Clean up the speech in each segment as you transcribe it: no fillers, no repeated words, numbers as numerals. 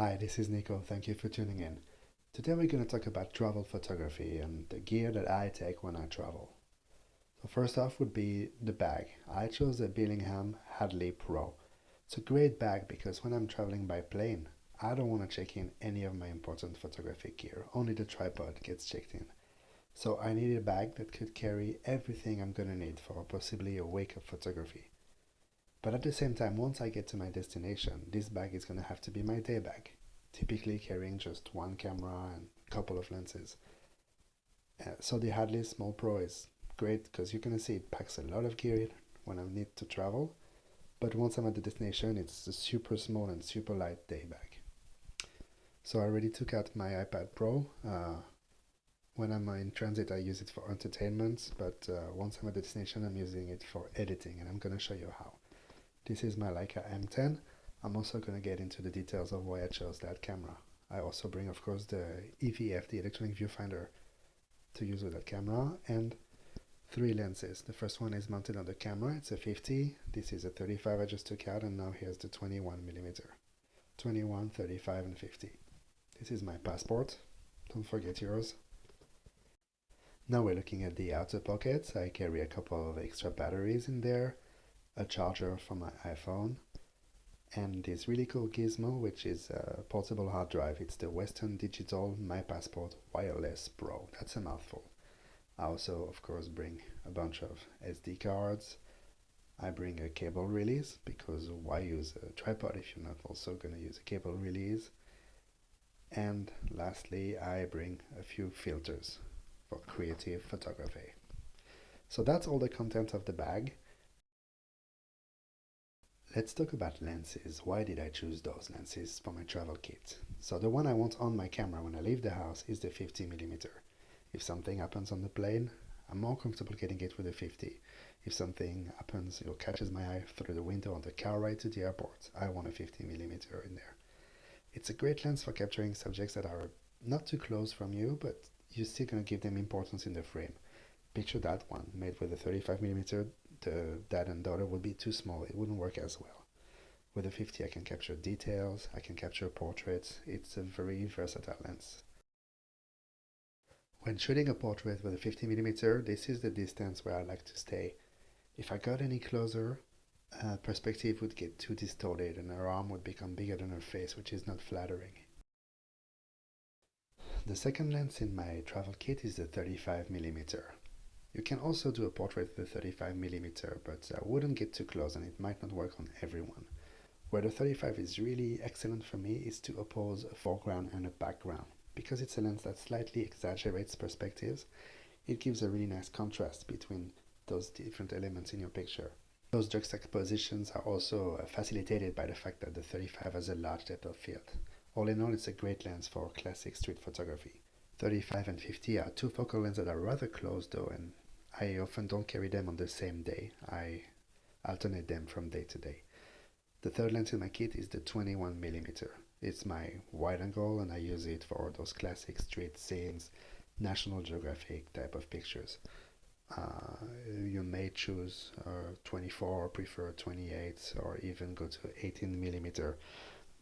Hi, this is Nico. Thank you for tuning in. Today we're going to talk about travel photography and the gear that I take when I travel. So first off would be the bag. I chose the Billingham Hadley Pro. It's a great bag because when I'm traveling by plane, I don't want to check in any of my important photographic gear. Only the tripod gets checked in. So I needed a bag that could carry everything I'm going to need for possibly a week of photography. But at the same time, once I get to my destination, this bag is going to have to be my day bag, typically carrying just one camera and a couple of lenses. So the Hadley Small Pro is great because you're going to see it packs a lot of gear when I need to travel, but once I'm at the destination, it's a super small and super light day bag. So I already took out my iPad Pro. When I'm in transit, I use it for entertainment, but once I'm at the destination, I'm using it for editing, and I'm going to show you how. This is my Leica M10. I'm also going to get into the details of why I chose that camera. I also bring, of course, the EVF, the electronic viewfinder, to use with that camera, and three lenses. The first one is mounted on the camera. It's a 50. This is a 35 I just took out, and now here's the 21 millimeter. 21, 35, and 50. This is my passport. Don't forget yours. Now we're looking at the outer pockets. I carry a couple of extra batteries in there, a charger for my iPhone, and this really cool gizmo, which is a portable hard drive. It's the Western Digital My Passport Wireless Pro. That's a mouthful. I also, of course, bring a bunch of SD cards. I bring a cable release because why use a tripod if you're not also going to use a cable release? And lastly, I bring a few filters for creative photography. So that's all the content of the bag. Let's talk about lenses. Why did I choose those lenses for my travel kit? So the one I want on my camera when I leave the house is the 50mm. If something happens on the plane, I'm more comfortable getting it with the 50. If something happens or catches my eye through the window on the car ride to the airport, I want a 50mm in there. It's a great lens for capturing subjects that are not too close from you, but you're still going to give them importance in the frame. Picture that one made with a 35mm. The dad and daughter would be too small. It wouldn't work as well. With a 50 I can capture details, I can capture portraits. It's a very versatile lens. When shooting a portrait with a 50mm, this is the distance where I like to stay. If I got any closer, perspective would get too distorted and her arm would become bigger than her face, which is not flattering. The second lens in my travel kit is the 35mm. You can also do a portrait with a 35mm, but I wouldn't get too close and it might not work on everyone. Where the 35 is really excellent for me is to oppose a foreground and a background. Because it's a lens that slightly exaggerates perspectives, it gives a really nice contrast between those different elements in your picture. Those juxtapositions are also facilitated by the fact that the 35 has a large depth of field. All in all, it's a great lens for classic street photography. 35 and 50 are two focal lenses that are rather close though, and I often don't carry them on the same day. I alternate them from day to day. The third lens in my kit is the 21mm. It's my wide angle and I use it for those classic street scenes, National Geographic type of pictures. You may choose 24 or prefer 28 or even go to 18mm.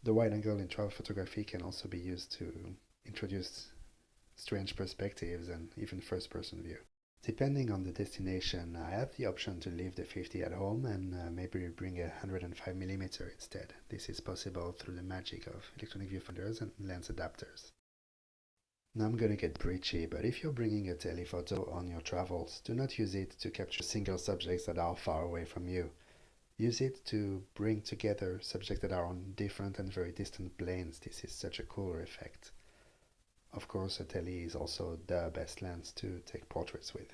The wide angle in travel photography can also be used to introduce strange perspectives and even first person view. Depending on the destination, I have the option to leave the 50 at home and maybe bring a 105mm instead. This is possible through the magic of electronic viewfinders and lens adapters. Now I'm gonna get preachy, but if you're bringing a telephoto on your travels, do not use it to capture single subjects that are far away from you. Use it to bring together subjects that are on different and very distant planes. This is such a cooler effect. Of course, a tele is also the best lens to take portraits with.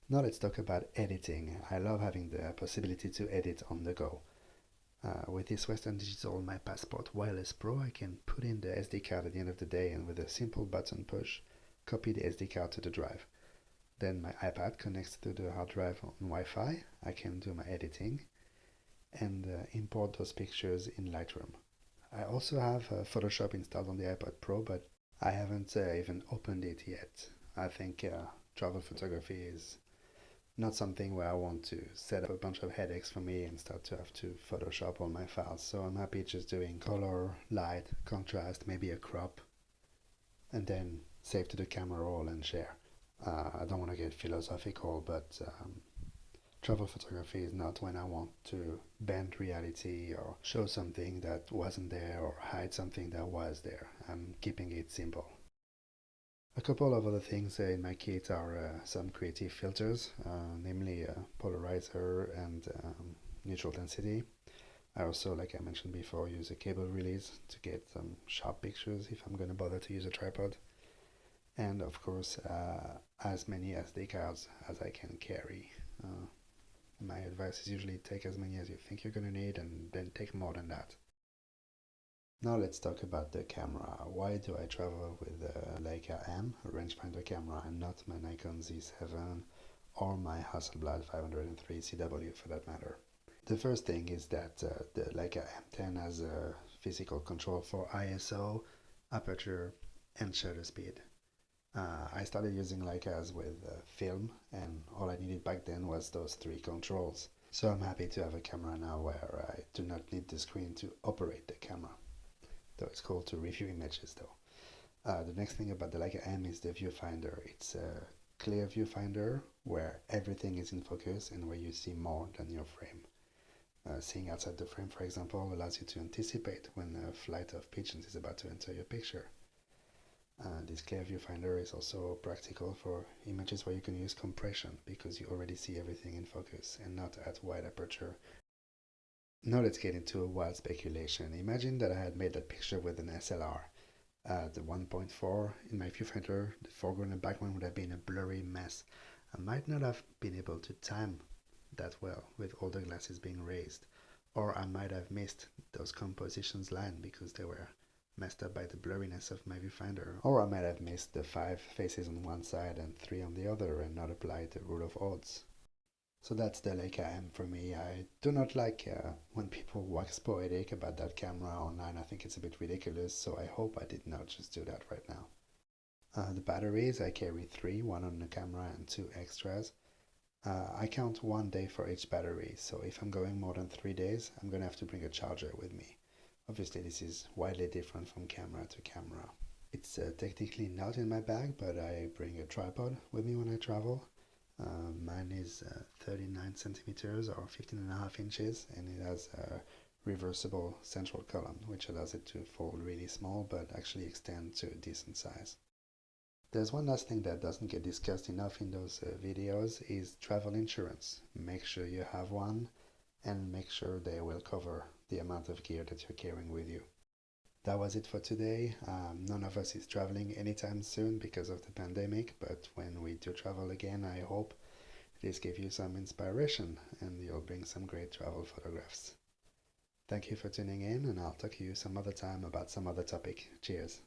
Now let's talk about editing. I love having the possibility to edit on the go. With this Western Digital My Passport Wireless Pro, I can put in the SD card at the end of the day and with a simple button push, copy the SD card to the drive. Then my iPad connects to the hard drive on Wi-Fi. I can do my editing and import those pictures in Lightroom. I also have Photoshop installed on the iPad Pro, but I haven't even opened it yet. I think travel photography is Not something where I want to set up a bunch of headaches for me and start to have to Photoshop all my files. So I'm happy just doing color, light, contrast, maybe a crop, and then save to the camera roll and share. I don't want to get philosophical, but travel photography is not when I want to bend reality or show something that wasn't there or hide something that was there. I'm keeping it simple. A couple of other things in my kit are some creative filters, namely polarizer and neutral density. I also, like I mentioned before, use a cable release to get some sharp pictures if I'm going to bother to use a tripod. And of course, as many SD cards as I can carry. My advice is usually take as many as you think you're going to need and then take more than that. Now let's talk about the camera. Why do I travel with the Leica M, a rangefinder camera, and not my Nikon Z7 or my Hasselblad 503 CW for that matter? The first thing is that the Leica M10 has a physical control for ISO, aperture, and shutter speed. I started using Leicas with film, and all I needed back then was those three controls. So I'm happy to have a camera now where I do not need the screen to operate the camera. Though it's cool to review images though. The next thing about the Leica M is the viewfinder. It's a clear viewfinder where everything is in focus and where you see more than your frame. Seeing outside the frame, for example, allows you to anticipate when a flight of pigeons is about to enter your picture. This clear viewfinder is also practical for images where you can use compression because you already see everything in focus and not at wide aperture. Now let's get into a wild speculation. Imagine that I had made that picture with an SLR. The 1.4 in my viewfinder, the foreground and background would have been a blurry mess. I might not have been able to time that well with all the glasses being raised, or I might have missed those compositions line because they were messed up by the blurriness of my viewfinder, or I might have missed the 5 faces on one side and 3 on the other and not applied the rule of odds. So that's the Leica M for me. I do not like when people wax poetic about that camera online. I think it's a bit ridiculous, so I hope I did not just do that right now. The batteries, I carry 3, 1 on the camera and 2 extras. I count 1 day for each battery, so if I'm going more than 3 days, I'm gonna have to bring a charger with me. Obviously this is widely different from camera to camera. It's technically not in my bag, but I bring a tripod with me when I travel. Mine is 39 centimeters or 15.5 inches, and it has a reversible central column, which allows it to fold really small but actually extend to a decent size. There's one last thing that doesn't get discussed enough in those videos is travel insurance. Make sure you have one and make sure they will cover the amount of gear that you're carrying with you. That was it for today. None of us is traveling anytime soon because of the pandemic, but when we do travel again, I hope this gave you some inspiration and you'll bring some great travel photographs. Thank you for tuning in, and I'll talk to you some other time about some other topic. Cheers.